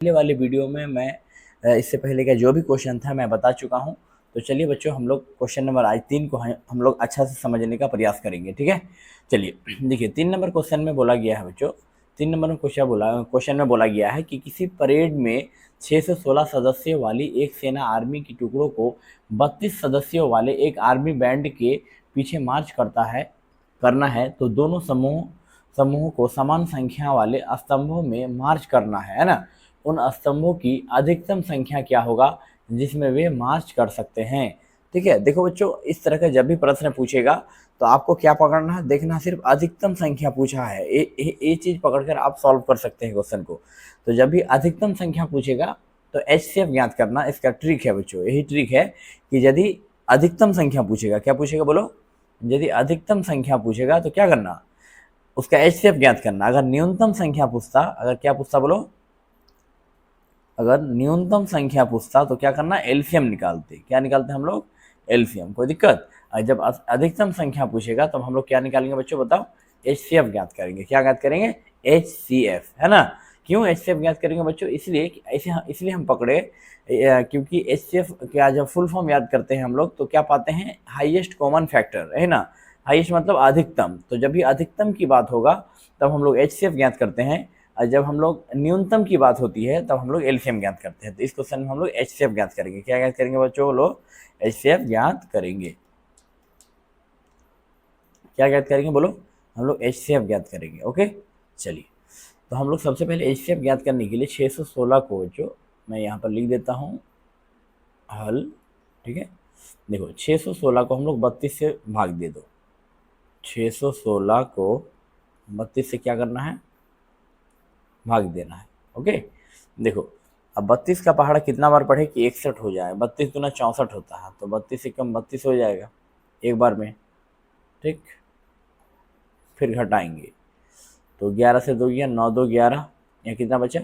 पहले वाले वीडियो में मैं इससे पहले का जो भी क्वेश्चन था मैं बता चुका हूँ। तो चलिए बच्चों, हम लोग क्वेश्चन नंबर आज 3 को हम लोग अच्छा से समझने का प्रयास करेंगे। ठीक है, चलिए देखिए 3 नंबर क्वेश्चन में बोला गया है बच्चों। 3 नंबर में क्वेश्चन में बोला गया है कि किसी परेड में 6 से 16 सदस्यों वाली एक सेना आर्मी की टुकड़ों को 32 सदस्यों वाले एक आर्मी बैंड के पीछे मार्च करना है, तो दोनों समूह को समान संख्या वाले स्तंभों में मार्च करना है ना। उन स्तंभों की अधिकतम संख्या क्या होगा जिसमें वे मार्च कर सकते हैं। ठीक है, देखो बच्चों, इस तरह का जब भी प्रश्न पूछेगा तो आपको क्या पकड़ना है, देखना सिर्फ अधिकतम संख्या पूछा है, ये चीज पकड़कर आप सॉल्व कर सकते हैं क्वेश्चन को। तो जब भी अधिकतम संख्या पूछेगा तो HCF ज्ञात करना इसका ट्रिक है बच्चों। यही ट्रिक है कि यदि अधिकतम संख्या पूछेगा, क्या पूछेगा बोलो, यदि अधिकतम संख्या पूछेगा तो क्या करना, उसका HCF ज्ञात करना। अगर न्यूनतम संख्या पूछता, अगर क्या पूछता बोलो, अगर न्यूनतम संख्या पूछता तो क्या करना, एलसीएम निकालते। क्या निकालते हम लोग, एलसीएम। कोई दिक्कत। और जब अधिकतम संख्या पूछेगा तो हम लोग क्या निकालेंगे बच्चों, बताओ, HCF ज्ञात करेंगे। क्या ज्ञात करेंगे, HCF, है ना। क्यों HCF ज्ञात करेंगे बच्चों, इसलिए हम पकड़े क्योंकि HCF क्या जब फुल फॉर्म याद करते हैं हम लोग तो क्या पाते हैं, हाईएस्ट कॉमन फैक्टर, है ना। हाईएस्ट मतलब अधिकतम, तो जब भी अधिकतम की बात होगा तब हम लोग HCF ज्ञात करते हैं, और जब हम लोग न्यूनतम की बात होती है तब हम लोग एलसीएम ज्ञात करते हैं। तो इस क्वेश्चन में हम लोग HCF ज्ञात करेंगे। क्या ज्ञात करेंगे बच्चों, लोग HCF ज्ञात करेंगे। क्या ज्ञात करेंगे बोलो, हम लोग HCF ज्ञात करेंगे। ओके, चलिए, तो हम लोग सबसे पहले HCF ज्ञात करने के लिए 616 को जो मैं यहाँ पर लिख देता हूँ हल। ठीक है, देखो 616 को हम लोग 32 से भाग दे दो। 616 को 32 से क्या करना है, भाग देना है। ओके, देखो अब 32 का पहाड़ा कितना बार पढ़े कि 61 हो जाए। 32 दूना 64 होता है, तो 32 से कम 32 हो जाएगा एक बार में। ठीक, फिर घटाएंगे तो 11 से 2 गया 9, 2 11, यहाँ कितना बचा,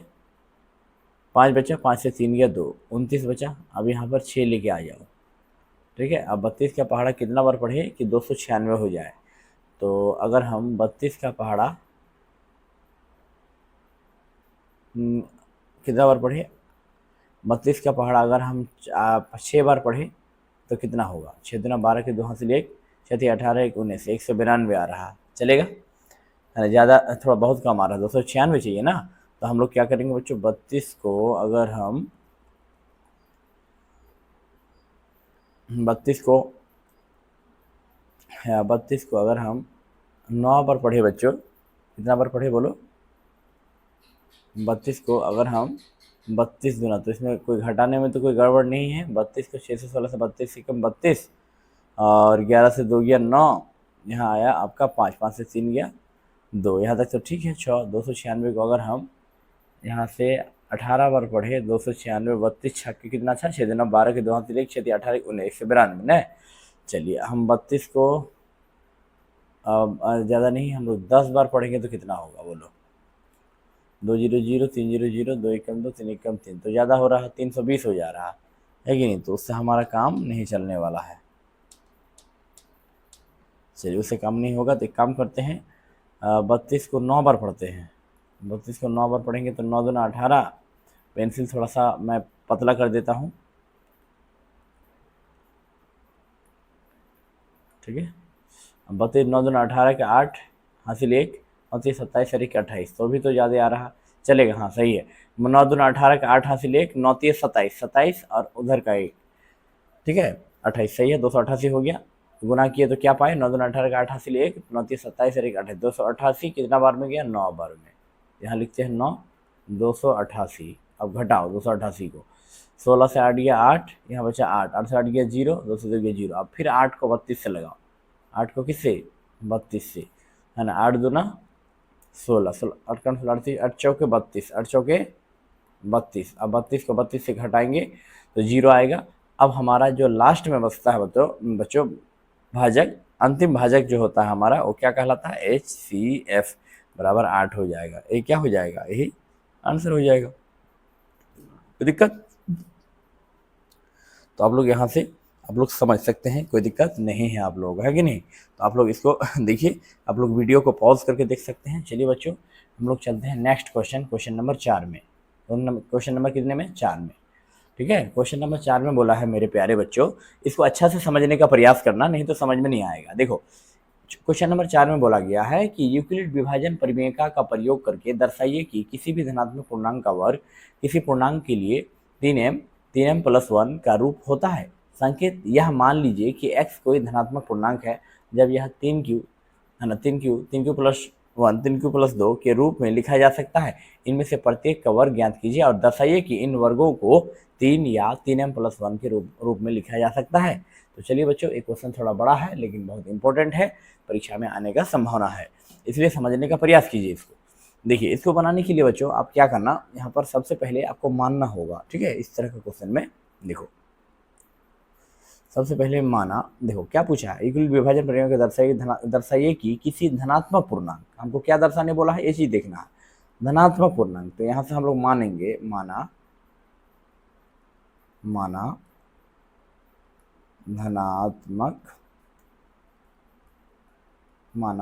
5 बचा, 5 से 3 गया 2, 29 बचा। अब यहाँ पर 6 लेके आ जाओ। ठीक है, अब 32 का पहाड़ा कितना बार पढ़े कि 296 हो जाए। तो अगर हम 32 का पहाड़ा कितना बार पढ़े, 32 का पहाड़ा अगर हम 6 बार पढ़े तो कितना होगा, 6 दूना 12 के 2 हासिल 1, 6 18 1 19, 192 आ रहा, चलेगा, है ना। ज़्यादा थोड़ा बहुत कम आ रहा है, 296 चाहिए ना। तो हम लोग क्या करेंगे बच्चों, 32 को अगर हम 32 को 32 को अगर हम 9 बार पढ़े बच्चों, कितना बार पढ़े बोलो, 32 को अगर हम 32 दूना, तो इसमें कोई घटाने में तो कोई गड़बड़ नहीं है। 32 को 6 से 16 से 32 से कम 32, और 11 से 2 गया 9, यहाँ आया आपका 5, 5 से 3 गया 2, यहाँ तक तो ठीक है। 296 को अगर हम यहाँ से 18 बार पढ़े, 296, 32 छक्के कितना था, 6 दूना 12 के 2 हाथ 1, 6 18 19, 192 न। चलिए हम 32 को ज़्यादा नहीं, हम लोग 10 बार पढ़ेंगे तो कितना होगा बोलो, 2 0 0 3 0 0, 2 1 2 3 1 3, तो ज़्यादा हो रहा है, 320 हो जा रहा है कि नहीं। तो उससे हमारा काम नहीं चलने वाला है। चलिए, उससे काम नहीं होगा तो एक काम करते हैं, 32 को 9 बार पढ़ते हैं। 32 को 9 बार पढ़ेंगे तो 9 दूना 18, पेंसिल थोड़ा सा मैं पतला कर देता हूँ। ठीक है, 32 9 दूना 18 के 8 हासिल 1, 29 27 और 1 28, तो भी तो ज़्यादा आ रहा, चलेगा, हाँ सही है। 9 दूना 18 के 8 हासिल 1, 9 30 27, 27 और उधर का 1, ठीक है 28, सही है, 288 हो गया। गुना किए तो क्या पाए, 9 दूना 18 का 8 हासिल 1, 9 30 27 और 1 28, 288 कितना बार में गया, 9 बार में। यहाँ लिखते हैं 9, 288। अब घटाओ 288 को, 16 से 8 गया 8, यहाँ बचा 8, 8 से 8 गया 0, 2 से 2 गया 0। अब फिर 8 को 32 से लगाओ, 8 को किससे, 32 से, है ना। 8 दूना 16, 8 का 38, 8 चौके 32, 8 चौके 32। अब 32 को 32 से घटाएंगे तो 0 आएगा। अब हमारा जो लास्ट में बचता है बच्चों भाजक, अंतिम भाजक जो होता है हमारा, वो क्या कहलाता है, HCF बराबर 8 हो जाएगा। ये क्या हो जाएगा, यही आंसर हो जाएगा। कोई दिक्कत, तो आप लोग यहाँ से आप लोग समझ सकते हैं, कोई दिक्कत नहीं है आप लोग, है कि नहीं। तो आप लोग इसको देखिए, आप लोग वीडियो को पॉज करके देख सकते हैं। चलिए बच्चों, हम लोग चलते हैं नेक्स्ट क्वेश्चन, क्वेश्चन नंबर 4 में। क्वेश्चन नंबर कितने में, 4 में। ठीक है, क्वेश्चन नंबर 4 में बोला है मेरे प्यारे बच्चों, इसको अच्छा से समझने का प्रयास करना, नहीं तो समझ में नहीं आएगा। देखो क्वेश्चन नंबर 4 में बोला गया है कि यूक्लिड विभाजन परिमेयका का प्रयोग करके दर्शाइए कि किसी भी धनात्मक पूर्णांक का वर्ग किसी पूर्णांक के लिए 3m प्लस 1 का रूप होता है। संकेत, यह मान लीजिए कि x कोई धनात्मक पूर्णांक है जब यह 3q है ना, 3q प्लस 1 3q प्लस 2 के रूप में लिखा जा सकता है। इनमें से प्रत्येक का वर्ग ज्ञात कीजिए और दर्शाइए कि इन वर्गों को 3 या 3m प्लस 1 के रूप में लिखा जा सकता है। तो चलिए बच्चों, एक क्वेश्चन थोड़ा बड़ा है लेकिन बहुत इंपॉर्टेंट है, परीक्षा में आने का संभावना है, इसलिए समझने का प्रयास कीजिए इसको। देखिए, इसको बनाने के लिए बच्चों आप क्या करना, यहाँ पर सबसे पहले आपको मानना होगा। ठीक है, इस तरह का क्वेश्चन में देखो, सबसे पहले माना, देखो क्या पूछा है, यूक्लिड विभाजन प्रमेय के दर्शाइए कि किसी धनात्मक पूर्णांक, हमको क्या दर्शाने बोला है, ये चीज देखना है, धनात्मक पूर्णांक। तो यहाँ से हम लोग मानेंगे, माना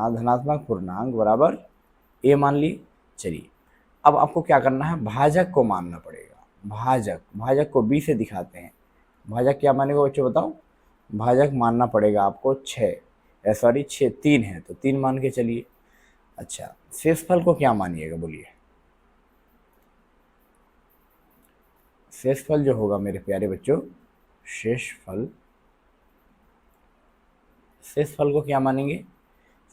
धनात्मक पूर्णांक बराबर ए मान ली। चलिए, अब आपको क्या करना है, भाजक को मानना पड़ेगा। भाजक को बी से दिखाते हैं। भाजक क्या मानेगा बच्चों, बताओ। भाजक मानना पड़ेगा आपको 6, 3 है तो 3 मान के चलिए। अच्छा, शेषफल को क्या मानिएगा, बोलिए। शेषफल जो होगा मेरे प्यारे बच्चों, शेषफल को क्या मानेंगे,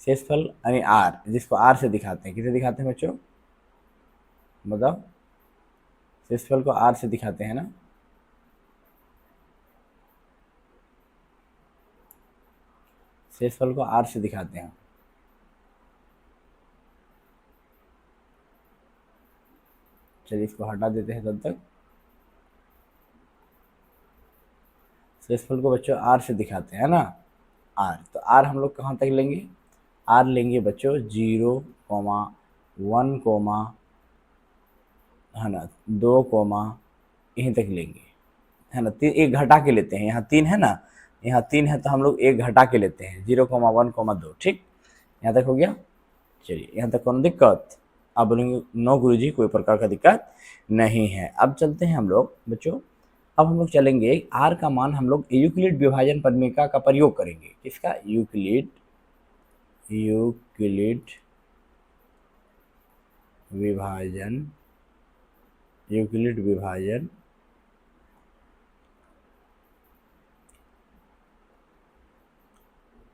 शेषफल यानी आर, जिसको आर से दिखाते हैं। किसे दिखाते हैं बच्चों, बताओ। शेषफल को आर से दिखाते हैं ना। शेषफल को आर से दिखाते हैं। चलिए, इसको हटा देते हैं तब तक। शेषफल को बच्चों आर से दिखाते हैं ना, आर। तो आर हम लोग कहाँ तक लेंगे, आर लेंगे बच्चों 0, 1, है ना, 2, यहीं तक लेंगे, है ना। एक घटा के लेते हैं, यहाँ 3 है ना, यहाँ 3 है तो हम लोग एक घटा के लेते हैं, 0, 1, 2। ठीक, यहाँ तक हो गया। चलिए, यहाँ तक कौन दिक्कत, आप बोलेंगे नो गुरुजी, कोई प्रकार का दिक्कत नहीं है। अब चलते हैं हम लोग बच्चों, अब हम लोग चलेंगे, आर का मान हम लोग यूक्लिड विभाजन परिमेयका का प्रयोग करेंगे। किसका, यूक्लिड विभाजन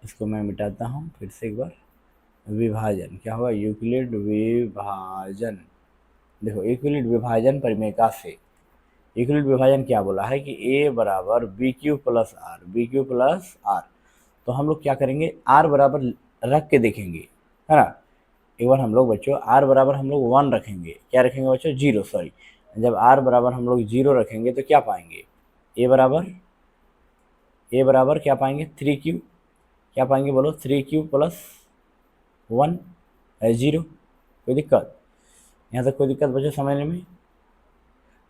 इसको मैं मिटाता हूँ फिर से एक बार। विभाजन क्या होगा, यूक्लिड विभाजन। देखो, यूक्लिड विभाजन परिमेयका से, यूक्लिड विभाजन क्या बोला है कि a बराबर BQ प्लस आर। तो हम लोग क्या करेंगे, r बराबर रख के देखेंगे, है ना। एक बार हम लोग बच्चों r बराबर हम लोग 1 रखेंगे, क्या रखेंगे बच्चों, 0, सॉरी। जब r बराबर हम लोग 0 रखेंगे तो क्या पाएंगे, a बराबर क्या पाएंगे, 3q, क्या पाएंगे बोलो, 3q प्लस 1 0। कोई दिक्कत, यहाँ तक कोई दिक्कत बच्चों समझने में।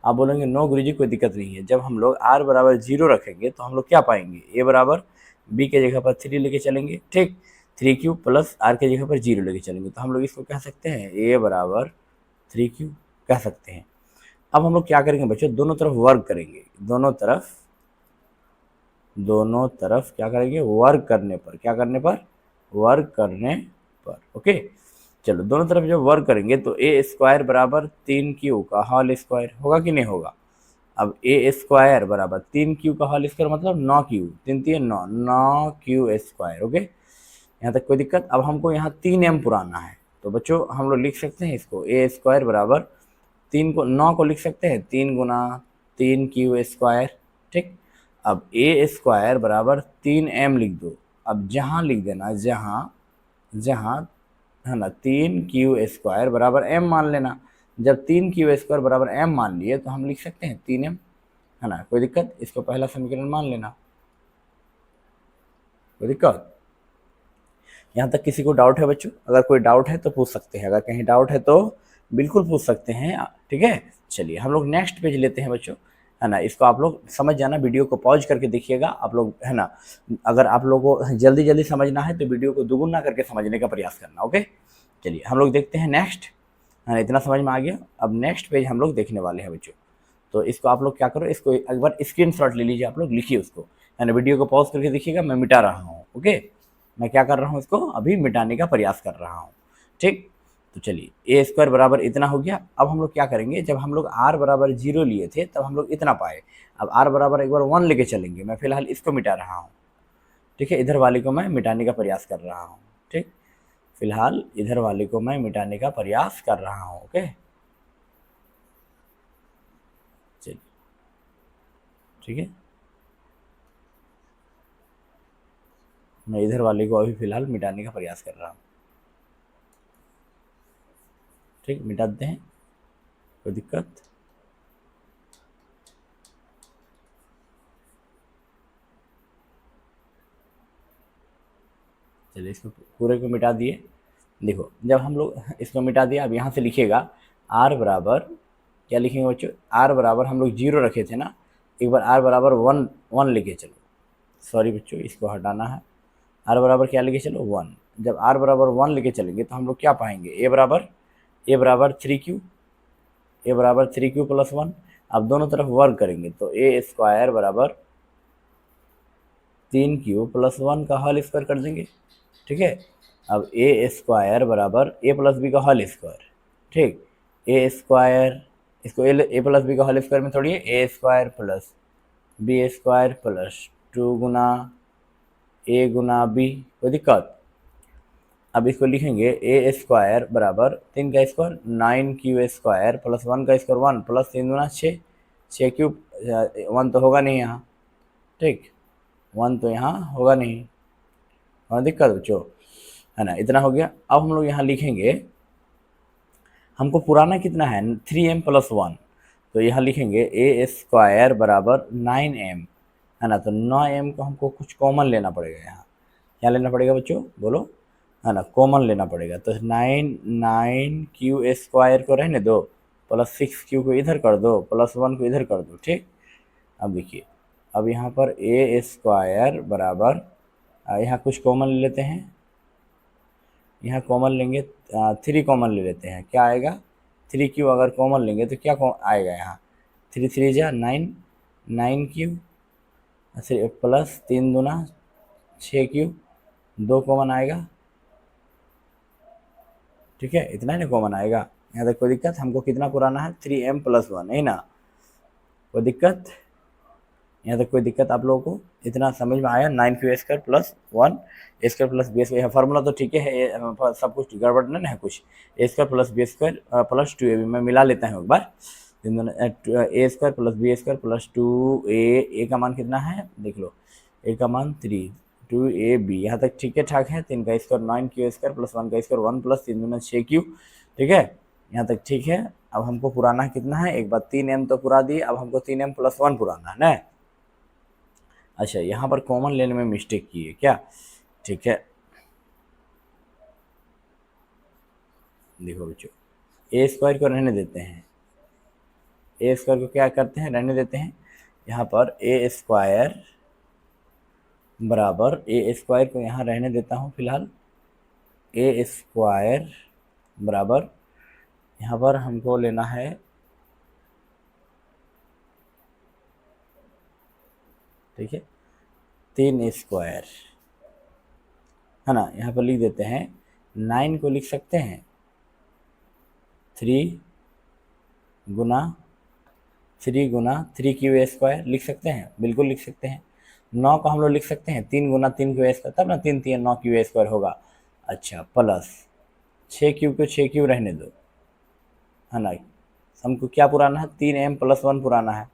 आप बोलेंगे नो गुरुजी कोई दिक्कत नहीं है। जब हम लोग r बराबर 0 रखेंगे तो हम लोग क्या पाएंगे, a बराबर b के जगह पर 3 लेके चलेंगे। ठीक, 3q प्लस r के जगह पर 0 लेके चलेंगे, तो हम लोग इसको कह सकते हैं a बराबर 3q कह सकते हैं। अब हम लोग क्या करेंगे बच्चों, दोनों तरफ वर्ग करेंगे, दोनों तरफ क्या करेंगे, वर्ग करने पर, क्या करने पर, वर्ग करने पर। ओके, चलो, दोनों तरफ जब वर्ग करेंगे तो ए स्क्वायर बराबर 3q का होल स्क्वायर होगा कि नहीं होगा। अब ए स्क्वायर बराबर 3q का होल स्क्वायर मतलब 9q, 3 3 9, 9q स्क्वायर। ओके, यहाँ तक कोई दिक्कत। अब हमको यहाँ 3m पुराना है, तो बच्चों हम लोग लिख सकते हैं इसको, ए स्क्वायर बराबर 3 को 9 को लिख सकते हैं 3 गुना 3q स्क्वायर। ठीक, अब ए स्क्वायर बराबर 3m लिख दो। अब जहाँ लिख देना, जहाँ है ना, 3q स्क्वायर बराबर m मान लेना। जब 3q स्क्वायर बराबर m मान लिए तो हम लिख सकते हैं 3m, है ना। कोई दिक्कत, इसको पहला समीकरण मान लेना, कोई दिक्कत। यहाँ तक किसी को डाउट है बच्चों, अगर कोई डाउट है तो पूछ सकते हैं, अगर कहीं डाउट है तो बिल्कुल पूछ सकते हैं। ठीक है, चलिए हम लोग नेक्स्ट पेज लेते हैं बच्चों, है ना। इसको आप लोग समझ जाना, वीडियो को पॉज करके देखिएगा आप लोग, है ना। अगर आप लोगों को जल्दी समझना है तो वीडियो को दुगुना करके समझने का प्रयास करना। ओके, चलिए हम लोग देखते हैं नेक्स्ट, हाँ, इतना समझ में आ गया। अब नेक्स्ट पेज हम लोग देखने वाले हैं बच्चों। तो इसको आप लोग क्या करो, इसको एक बार स्क्रीनशॉट ले लीजिए, आप लोग लिखिए उसको, है ना। वीडियो को पॉज करके देखिएगा, मैं मिटा रहा हूँ। ओके, मैं क्या कर रहा हूँ, इसको अभी मिटाने का प्रयास कर रहा हूँ। ठीक, तो चलिए a² बराबर इतना हो गया। अब हम लोग क्या करेंगे, जब हम लोग r बराबर 0 लिए थे तब हम लोग इतना पाए। अब r बराबर एक बार 1 लेके चलेंगे। मैं फिलहाल इसको मिटा रहा हूँ, ठीक है, इधर वाले को मैं मिटाने का प्रयास कर रहा हूँ। ठीक, फिलहाल इधर वाले को मैं मिटाने का प्रयास कर रहा हूँ। ओके, चलिए, ठीक है, मैं इधर वाले को अभी फिलहाल मिटाने का प्रयास कर रहा हूँ। ठीक, मिटा देते हैं, कोई दिक्कत। चलिए, इसको पूरे को मिटा दिए। देखो, जब हम लोग इसको मिटा दिया, अब यहाँ से लिखिएगा r बराबर, क्या लिखेंगे बच्चों, r बराबर हम लोग 0 रखे थे ना, एक बार r बराबर 1 लेके चलो। सॉरी बच्चों, इसको हटाना है। r बराबर क्या लेके चलो, 1। जब r बराबर 1 लेके चलेंगे तो हम लोग क्या पाएंगे, a बराबर 3q, a बराबर 3q प्लस 1। अब दोनों तरफ वर्ग करेंगे तो a² बराबर 3q प्लस 1 का होल स्क्वायर कर देंगे। ठीक है, अब a² बराबर a प्लस बी का होल स्क्वायर। ठीक, a², इसको a प्लस बी का होल स्क्वायर में थोड़ी है, a² plus b² plus 2 Guna a Guna b, कोई दिक्कत। अब इसको लिखेंगे a² बराबर 3 का स्क्वायर 9q² प्लस 1 का स्क्वायर 1 प्लस 3 गुना 6, 6 क्यूब, 1 तो होगा नहीं यहाँ। ठीक, 1 तो यहाँ होगा नहीं, और दिक्कत बच्चों, है ना। इतना हो गया। अब हम लोग यहाँ लिखेंगे, हमको पुराना कितना है, 3m प्लस 1, तो यहाँ लिखेंगे a² बराबर 9m, है ना। तो 9m को हमको कुछ कॉमन लेना पड़ेगा यहाँ। क्या लेना पड़ेगा बच्चों, बोलो, है ना, कॉमन लेना पड़ेगा। तो 9q² को रहने दो, प्लस 6q को इधर कर दो, प्लस 1 को इधर कर दो। ठीक, अब देखिए, अब यहाँ पर a² बराबर, यहाँ कुछ कॉमन ले लेते हैं, यहाँ कॉमन लेंगे, 3 कॉमन ले लेते हैं। क्या आएगा, 3q अगर कॉमन लेंगे तो क्या आएगा यहाँ, 3 3 जा 9, 9q प्लस 3 दूना 6q, 2 कॉमन आएगा। ठीक है, इतना ही ना कॉमन आएगा। यहाँ तक कोई दिक्कत, हमको कितना पुराना है, 3m प्लस 1, है ना, कोई दिक्कत। यहाँ तक कोई दिक्कत आप लोगों को, इतना समझ में आया। 9q² plus 1 a² plus b², यह फार्मूला तो ठीक है, सब कुछ गड़बड़ नहीं है कुछ। a² plus b² plus 2ab, मैं मिला लेता हूँ एक बार, a² plus b² plus 2a का मान कितना है देख लो, a का मान 3, 2ab, यहाँ तक ठीक है ठाक है। 3 का स्क्वायर 9q² प्लस 1 का स्क्वायर 1 प्लस 3 दूना 6q। ठीक है, यहाँ तक ठीक है। अब हमको पुराना कितना है, एक बार 3m तो पुरा दिए, अब हमको 3m प्लस 1 पुराना है ना। अच्छा, यहाँ पर कॉमन लेने में मिस्टेक की है क्या, ठीक है, देखो बच्चों, a² को रहने देते हैं, a² को क्या करते हैं, रहने देते हैं। यहाँ पर a² बराबर, a² को यहाँ रहने देता हूँ फिलहाल, a² बराबर, यहाँ पर हमको लेना है, ठीक है, 3a², है ना। यहाँ पर लिख देते हैं, 9 को लिख सकते हैं 3 गुना 3q² लिख सकते हैं, बिल्कुल लिख सकते हैं। 9 को हम लोग लिख सकते हैं 3 गुना 3q², तब ना 3 3 9q² होगा। अच्छा, प्लस 6q को 6q रहने दो, है ना। हमको क्या पुराना है, 3m प्लस 1 पुराना है,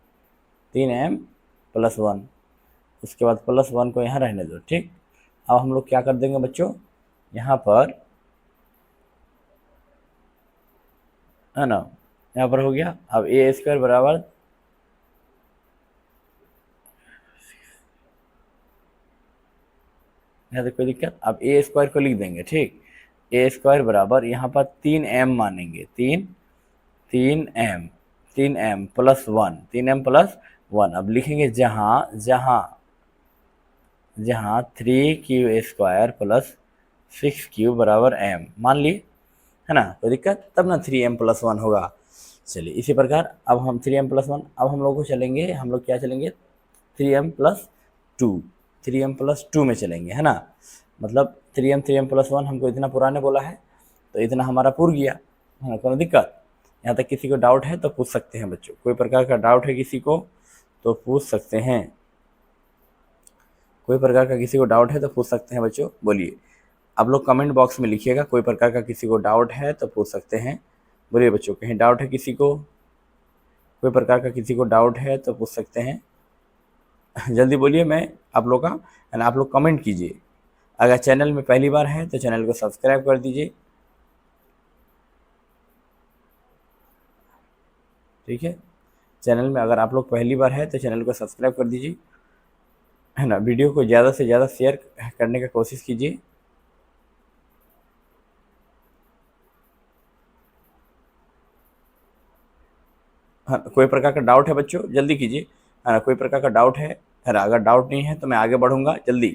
3m प्लस 1, उसके बाद प्लस 1 को यहाँ रहने दो। ठीक, अब हम लोग क्या कर देंगे बच्चों, यहाँ पर, है ना, यहाँ पर हो गया। अब a² बराबर, यहाँ तक कोई दिक्कत। अब a² को लिख देंगे। ठीक, a² बराबर, यहाँ पर 3m मानेंगे, 3m प्लस 1, 3m प्लस 1। अब लिखेंगे जहाँ 3q² प्लस 6q बराबर m मान लिए, है ना, कोई दिक्कत, तब ना 3m+1 होगा। चलिए इसी प्रकार अब हम 3m+1, अब हम लोग को चलेंगे, हम लोग क्या चलेंगे 3m+2, 3m+2 में चलेंगे, है ना। मतलब 3m+1 हमको इतना पुराने बोला है तो इतना हमारा पूर गया, है ना, कोई दिक्कत। यहाँ तक किसी को डाउट है तो पूछ सकते हैं बच्चों, कोई प्रकार का डाउट है किसी को तो पूछ सकते हैं, कोई प्रकार का किसी को डाउट है तो पूछ सकते हैं बच्चों, बोलिए। आप लोग कमेंट बॉक्स में लिखिएगा, कोई प्रकार का किसी को डाउट है तो पूछ सकते हैं, बोलिए बच्चों, कहीं डाउट है किसी को, कोई प्रकार का किसी को डाउट है तो पूछ सकते हैं, जल्दी बोलिए, मैं आप लोग का, है ना, आप लोग कमेंट कीजिए। अगर चैनल में पहली बार है तो चैनल को सब्सक्राइब कर दीजिए, ठीक है। चैनल में अगर आप लोग पहली बार है तो चैनल को सब्सक्राइब कर दीजिए, है ना। वीडियो को ज़्यादा से ज़्यादा शेयर करने का कोशिश कीजिए। हाँ, कोई प्रकार का डाउट है बच्चों जल्दी कीजिए, है ना, कोई प्रकार का डाउट है ना, अगर डाउट नहीं है तो मैं आगे बढ़ूंगा जल्दी।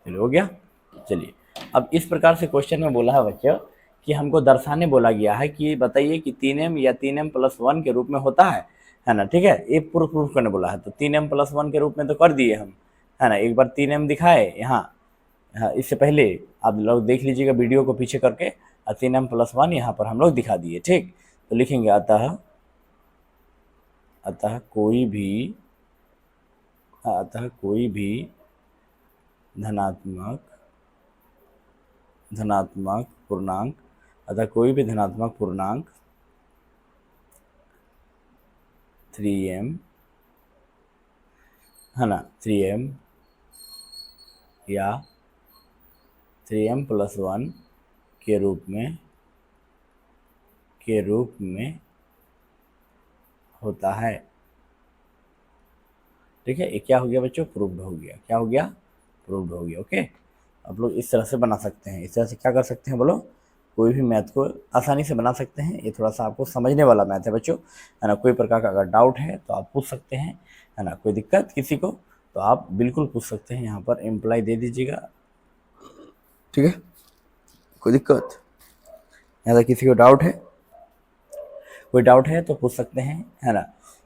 चलिए हो गया। चलिए अब इस प्रकार से क्वेश्चन में बोला है बच्चों कि हमको दर्शाने बोला गया है कि बताइए कि 3m या 3m+1 के रूप में होता है ना, ठीक है। ये प्रूफ करने बोला है तो 3m+1 के रूप में तो कर दिए हम, है ना। एक बार 3m दिखाए यहाँ, हाँ, इससे पहले आप लोग देख लीजिएगा वीडियो को पीछे करके, 3m+1 यहाँ पर हम लोग दिखा दिए, ठीक। तो लिखेंगे अतः अतः कोई भी अतः कोई भी धनात्मक धनात्मक पूर्णांक अतः कोई भी धनात्मक पूर्णांक 3m, है ना, 3m या 3m+1 के रूप में होता है, ठीक है। ये क्या हो गया बच्चों, प्रूव्ड हो गया, क्या हो गया, प्रूव्ड हो गया, ओके। आप लोग इस तरह से बना सकते हैं, इस तरह से क्या कर सकते हैं बोलो, कोई भी मैथ को आसानी से बना सकते हैं। ये थोड़ा सा आपको समझने वाला मैथ है बच्चों, है ना। कोई प्रकार का अगर डाउट है तो आप पूछ सकते हैं, है ना। कोई दिक्कत किसी को तो आप बिल्कुल पूछ सकते हैं, यहाँ पर एम्प्लॉय दे दीजिएगा, ठीक है। कोई दिक्कत, यहाँ तक किसी को डाउट है, कोई डाउट है तो पूछ सकते हैं, है ना।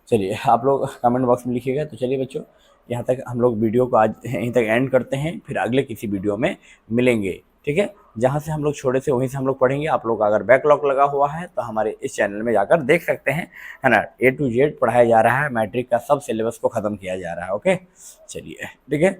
चलिए आप लोग कमेंट बॉक्स में लिखिएगा। तो चलिए बच्चों, यहाँ तक हम लोग वीडियो को आज यहीं तक एंड करते हैं, फिर अगले किसी वीडियो में मिलेंगे, ठीक है। जहाँ से हम लोग छोड़े थे वहीं से हम लोग पढ़ेंगे। आप लोग अगर बैकलॉग लगा हुआ है तो हमारे इस चैनल में जाकर देख सकते हैं, है ना। A to Z पढ़ाया जा रहा है, मैट्रिक का सब सिलेबस को ख़त्म किया जा रहा है, ओके। चलिए ठीक है।